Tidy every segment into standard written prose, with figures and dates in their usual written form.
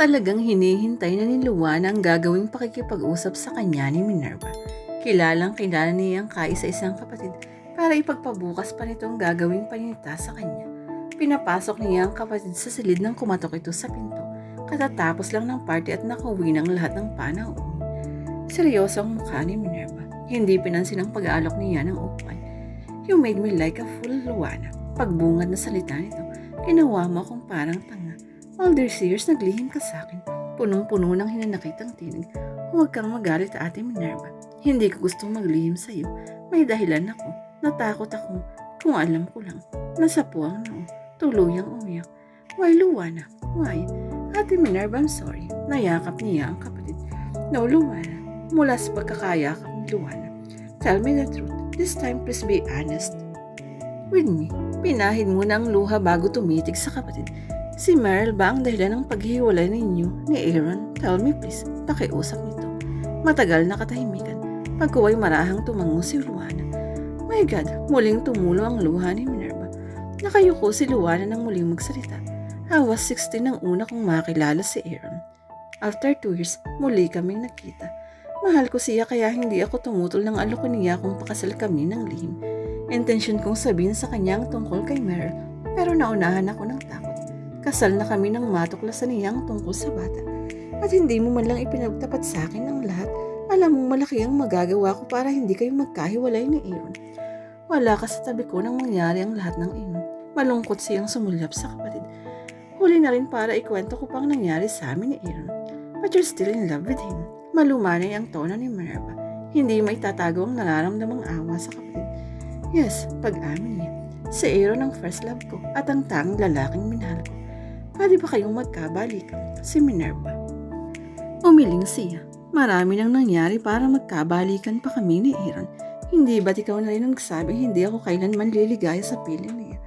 Talagang hinihintay na ni Luana ang gagawing pakikipag-usap sa kanya ni Minerva. Kilalang-kilala niya ang kaisa-isang kapatid para ipagpabukas pa nito ang gagawing panita sa kanya. Pinapasok niya ang kapatid sa silid nang kumatok ito sa pinto. Katatapos lang ng party at nakauwi ng lahat ng panahon. Seryoso ang mukha ni Minerva. Hindi pinansin ang pag-aalok niya ng upuan. "You made me like a fool, Luana." Pagbungad na salita nito, ginawa mo akong parang tanga. All these years naglihim ka sa akin. Punong-puno ng hinanakitang tinig. Huwag kang magalit, Ate Minerva. Hindi ko gustong maglihim sa iyo. May dahilan ako. Natakot ako. Kung alam ko lang. Nasapo ang noo. Tuluyang umiyak. "Why, Luana? Why?" "Ate Minerva, I'm sorry." Nayakap niya ang kapatid. "No, Luana." Mula sa pagkakayakap ni Luana. "Tell me the truth. This time, please be honest with me." Pinahid muna ang luha bago tumitig sa kapatid. "Si Meryl ba ang dahilan ng paghihiwalay ninyo ni Aaron? Tell me please." Pakiusap nito. Matagal na katahimikan. Pagkuway marahang tumango si Luana. My God, muling tumulo ang luha ni Minerva. Nakayuko si Luana nang muling magsalita. I was 16 nang una kong makilala si Aaron. After 2 years, muli kaming nakita. Mahal ko siya kaya hindi ako tumutol ng alokin niya kung pakasal kami ng lihim. Intensyon kong sabihin sa kanya ang tungkol kay Meryl, pero naunahan ako ng takot. Kasal na kami nang matuklasan niya ang tungkol sa bata. At hindi mo man lang ipinagtapat sa akin ang lahat. Alam mong malaki ang magagawa ko para hindi kayo magkahiwalay ni Aaron. Wala ka sa tabi ko nang mangyari ang lahat ng iyon. Malungkot siyang sumulyap sa kapatid. Huli na rin para ikwento ko pang nangyari sa amin ni Aaron. But you're still in love with him. Malumanay ang tono ni Minerva. Hindi may tatago ang nararamdamang awa sa kapatid. Yes, pag-amin niya. Si Aaron ang first love ko at ang tanging lalaking minahal ko. Pwede ba kayong magkabalikan? Si Minerva. Umiling siya. Marami nang nangyari para magkabalikan pa kami ni Aaron. Hindi ba't ikaw na rin nagsabing hindi ako kailanman liligaya sa piling niya?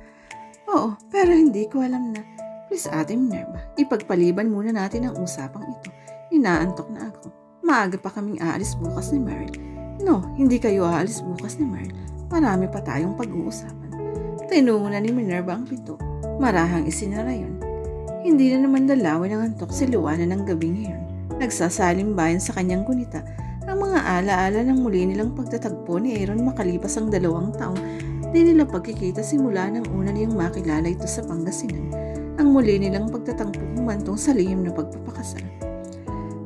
Oo, pero hindi ko alam na. Please, Ate Minerva, ipagpaliban muna natin ang usapang ito. Inaantok na ako. Maaga pa kaming aalis bukas ni Meryl. No, hindi kayo aalis bukas ni Meryl. Marami pa tayong pag-uusapan. Tinungo na ni Minerva ang pinto. Marahang isinara yun. Hindi na naman dalawin ang antok si Luana ng gabi ngayon. Nagsasalimbayan sa kanyang gunita ang mga alaala ng muli nilang pagtatagpo ni Aaron makalipas ang 2 taong di nila pagkikita simula nang una niyang makilala ito sa Pangasinan. Ang muli nilang pagtatagpo humantong sa lihim na pagpapakasal.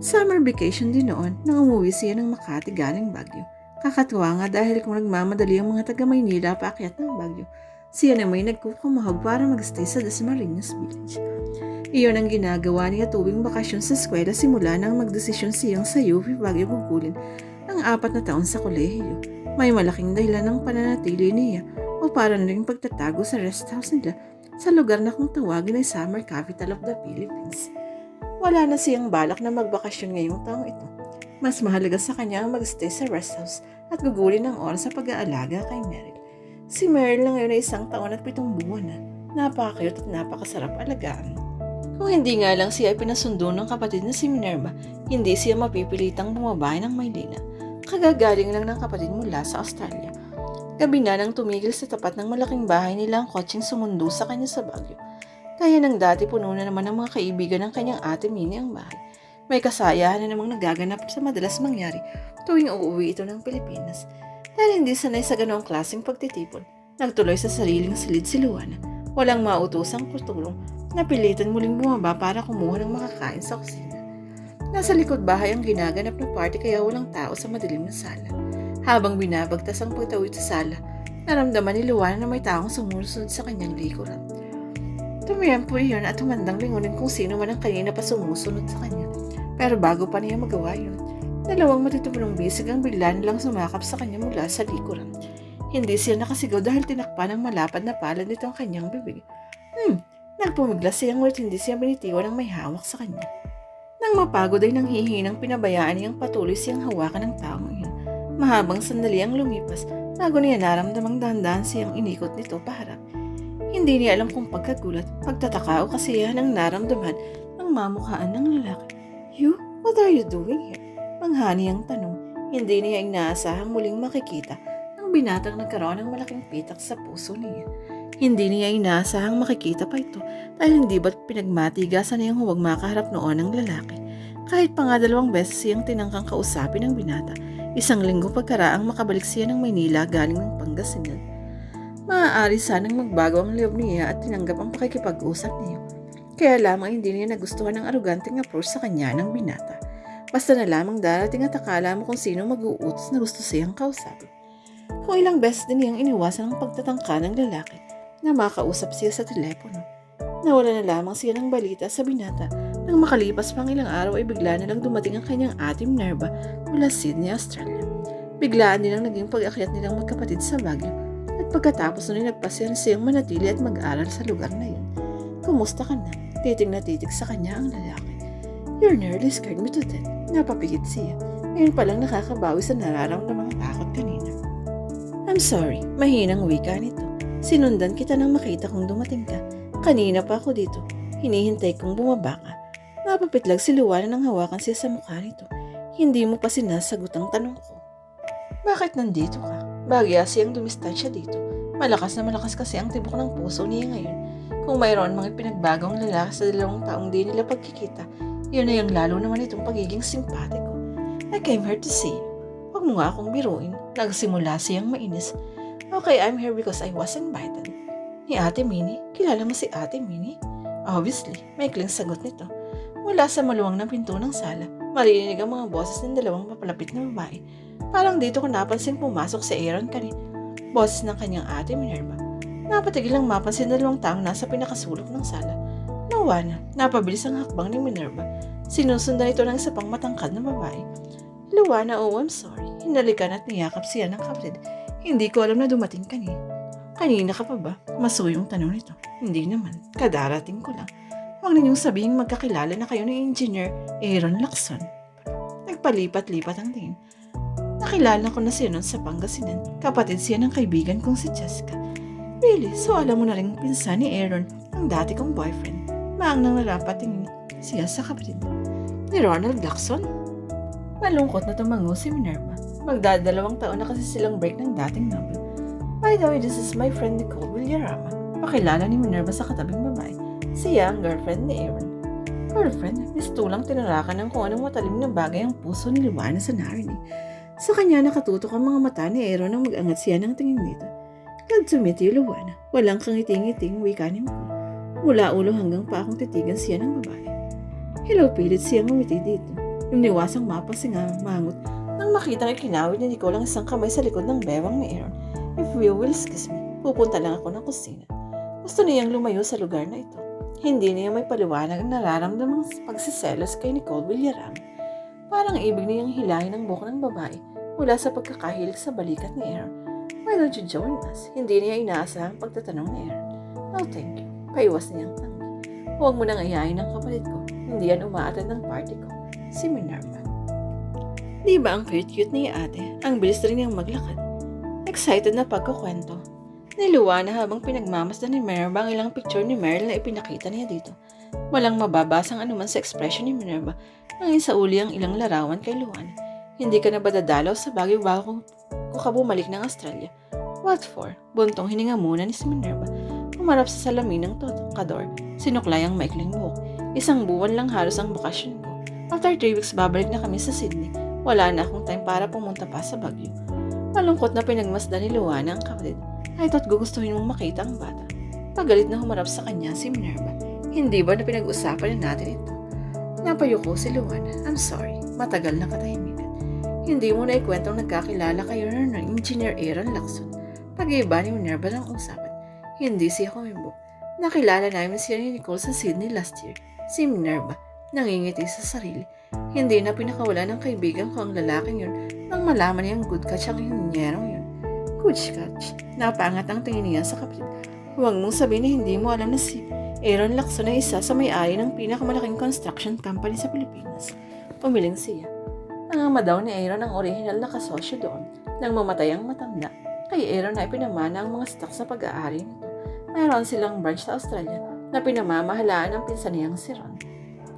Summer vacation din noon nang umuwi siya ng Makati galing Baguio. Kakatuwa nga dahil kung nagmamadali ang mga taga Maynila paakyat ng Baguio, siya na may nagkukumahog para magstay sa Dasmariñas Village. Iyon ang ginagawa niya tuwing bakasyon sa eskwela simula nang magdesisyon siyang sa UP Baguio gugulin ang 4 na taon sa kolehiyo. May malaking dahilan ng pananatili niya o para na rin pagtatago sa rest house nila sa lugar na kung tawagin ay Summer Capital of the Philippines. Wala na siyang balak na magbakasyon ngayong taong ito. Mas mahalaga sa kanya ang magstay sa rest house at gugulin ng oras sa pag-aalaga kay Meryl. Si Meryl na ngayon ay 1 taon at 7 buwan na. Napaka-cute at napakasarap alagaan. Kung hindi nga lang siya ay pinasundo ng kapatid na si Minerva, hindi siya mapipilitang bumabay ng Maynila. Kagagaling lang ng kapatid mula sa Australia. Gabi na nang tumigil sa tapat ng malaking bahay nila ang kotseng sumundo sa kanya sa Baguio. Kaya nang dati puno na naman ng mga kaibigan ng kanyang ate Minnie ang bahay. May kasayahan na namang nagaganap sa madalas mangyari tuwing uuwi ito ng Pilipinas. Dahil hindi sanay sa ganoong klaseng pagtitipon, nagtuloy sa sariling silid si Luana. Walang mautosang kutulong, napilitan muling bumaba para kumuha ng makakain sa kusina. Nasa likod bahay ang ginaganap na party kaya walang tao sa madilim na sala. Habang binabagtas ang pagtawid sa sala, naramdaman ni Luana na may taong sumusunod sa kanyang likuran. Tumiyan po iyon at humandang lingunin kung sino man ang kanina pa sumusunod sa kanya. Pero bago pa niya magawa yun, 2 matitipulong bisig ang bigla nilang sumakap sa kanya mula sa likuran. Hindi siya nakasigaw dahil tinakpan ng malapad na palad nito ang kanyang bibig. Nagpumiglas siya ngunit hindi siya binitiwan ng may hawak sa kanya. Nang mapagod ay nanghihinang pinabayaan niyang patuloy siyang hawakan ng taong iyon. Mahabang sandali ang lumipas bago niya naramdamang dahan-dahan siyang inikot nito paharap. Hindi niya alam kung pagkagulat, pagtataka o kasiyahan ang naramdaman ng mamukhaan ng lalaki. You? What are you doing here? Manghani ang tanong. Hindi niya inaasahang muling makikita ang binatang nagkaroon ng malaking pitak sa puso niya. Hindi niya inaasahang makikita pa ito dahil hindi ba't pinagmatigasan niyang huwag makaharap noon ng lalaki. Kahit pa nga 2 beses siyang tinangkang kausapin ng binata, 1 linggo pagkaraang makabalik siya ng Maynila galing ng Pangasinan. Maaari sanang magbago ang loob niya at tinanggap ang pakikipag-usap niya. Kaya lamang hindi niya nagustuhan ang aruganteng approach sa kanya ng binata. Basta na lamang darating at akala mo kung sino mag-uutos na gusto siyang kausapin. Kung ilang beses din niyang iniwasan ang pagtatangka ng lalaki na makausap siya sa telepono. Nawala na lamang siya ng balita sa binata. Nang makalipas pang ilang araw ay bigla na lang dumating ang kanyang ate Minerva mula Sydney, Australia. Biglaan din ang naging pag-akyat nilang magkapatid sa Baguio at pagkatapos nun ay nagpasyan siyang manatili at mag-aaral sa lugar na yun. Kumusta ka na? Titig na titig sa kanya ang lalaki. You're nearly scared me to death. Napapigit siya. Ngayon palang nakakabawi sa nararamdamang takot kanina. I'm sorry, mahinang wika nito. Sinundan kita nang makita kong dumating ka. Kanina pa ako dito. Hinihintay kong bumaba ka. Napapitlag si Luana nang hawakan siya sa mukha nito. Hindi mo pa sinasagot ang tanong ko. Bakit nandito ka? Bagya siyang dumistansya dito. Malakas na malakas kasi ang tibok ng puso niya ngayon. Kung mayroon mga pinagbago ang lalaki sa 2 taong di nila pagkikita, yun na yung lalo naman itong pagiging simpatiko. I came here to see you. Huwag mo nga akong biruin. Nagsimula siyang mainis. Okay, I'm here because I was invited. Ni Ate Minnie? Kilala mo si Ate Minnie? Obviously, maikling sagot nito. Mula sa maluwang na pinto ng sala, marinig ang mga boses ng 2 papalapit na babae. Parang dito ko napansin pumasok si Aaron kanina. Boses ng kanyang ate Minerva. Napatigil ang mapansin na 2 taong nasa pinakasulok ng sala. Luana, napabilis ang hakbang ni Minerva. Sinusundan ito ng isa pang matangkad na babae. Luana, oh I'm sorry. Hinalikan at niyakap siya ng kapatid. Hindi ko alam na dumating ka ni. Kanina ka pa ba? Masuyong tanong nito. Hindi naman. Kadarating ko lang. Huwag ninyong sabihing magkakilala na kayo ni Engineer Aaron Lacson. Nagpalipat-lipat ang tingin. Nakilala ko na siya noon sa Pangasinan. Kapatid siya ng kaibigan kong si Jessica. Really? So alam mo na rin pinsan ni Aaron ang dati kong boyfriend. Maang nang narapatingin siya sa kapatid. Ni Ronald Lacson? Malungkot na tumango si Minerva. Magdadalawang taon na kasi silang break ng dating number. By the way, this is my friend Nicole Villarama. Pakilala ni Minerva sa katabing babae. Siya ang girlfriend ni Aaron. Girlfriend? Mistulang tinarakan ng kung anong matalim na bagay ang puso ni Luana sa narinig. Sa kanya nakatutok ang mga mata ni Aaron nang mag-angat siya ng tingin dito. Glad to meet you, Luana. Walang kangiting-ngiting wika ni Nicole. Mula ulo hanggang pa akong titigan siya ng babae. Hello, pilit siyang umiti dito. Yung niwasang mapasinga, mangot, nang makitang ikinawid ni Nicole ang isang kamay sa likod ng bewang ni Aaron. If you will excuse me, pupunta lang ako ng kusina. Gusto niyang lumayo sa lugar na ito. Hindi niya may paliwanag ang nararamdamang pagsiselos kay Nicole Villarama. Parang ibig niyang hilahin ang buhok ng babae mula sa pagkakahilig sa balikat ni Aaron. Why don't you join us? Hindi niya inaasahang pagtatanong ni Aaron. No, thank you. Paiwas niyang tanggi. Huwag mo nang ayayin ang kapatid ko. Hindi yan umaattend ng party ko. Si Minerva. Di ba ang cute-cute ni ate? Ang bilis rin niyang maglakad. Excited na pagkukwento. Niluwa na habang pinagmamasdan ni Minerva ang ilang picture ni Meryl na ipinakita niya dito. Walang mababasang anuman sa ekspresyon ni Minerva nanging sa uli ang ilang larawan kay Luana. Hindi ka na ba dadalaw sa Baguio bago ka bumalik ng Australia? What for? Buntong hininga muna ni si Minerva. Humarap sa salamin ng tokador. Sinuklay ang maikling buhok. 1 buwan lang halos ang bakasyon ko. After 3 weeks babalik na kami sa Sydney. Wala na akong time para pumunta pa sa Baguio. Malungkot na pinagmasdan ni Luana ang kapatid. I thought gugustuhin mong makita ang bata. Pagalit na humarap sa kanya si Minerva. Hindi ba na pinag-usapan na natin ito? Napayuko si Luana. I'm sorry. Matagal na katahimikan. Hindi mo na ikwentong nagkakilala kayo ng Engineer Aaron Lacson. Pag-iba ni Minerva ng usapan. Hindi siya kumimbo. Nakilala namin siya ni Nicole sa Sydney last year. Si Minerva. Nangingiti sa sarili. Hindi na pinakawala ng kaibigan ko ang lalaking yun nang malaman niyang good catch ang hinyerong yun. Good catch. Napangat ang tingin niya sa kapatid. Huwag mong sabihin na hindi mo alam na si Aaron Lacson ay isa sa may-ari ng pinakamalaking construction company sa Pilipinas. Umiling siya. Ang ama daw ni Aaron ang original na kasosyo doon. Nang mamatay ang matanda, kay Aaron ay pinamana ang mga stock sa pag-aari nito. Mayroon silang branch sa Australia na pinamamahalaan ng pinsan niyang si Ron.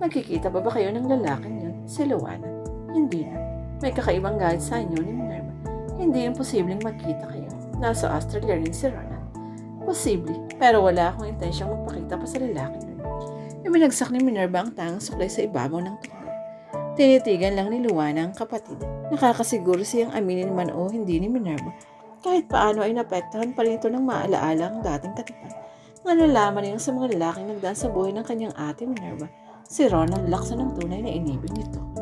Nagkikita ba kayo ng lalaking yun? Si Luana. Hindi na. May kakaibang galit sa inyo ni Minerva. Hindi imposibleng magkita kayo. Nasa Australia rin si Ronald. Posible, pero wala akong intensyong magpakita pa sa lalaki nun. Ibinagsak ni Minerva ang tangang suklay sa ibabaw ng tukbo. Tinitigan lang ni Luana ang kapatid. Nakakasiguro siyang aminin man o hindi ni Minerva. Kahit paano ay napektahan pa rin ito ng maalaala ang dating katipan. Nalalaman niya sa mga lalaking nagdaan sa buhay ng kanyang ate Minerva. Si Ron ang laksa ng tunay na inibig nito.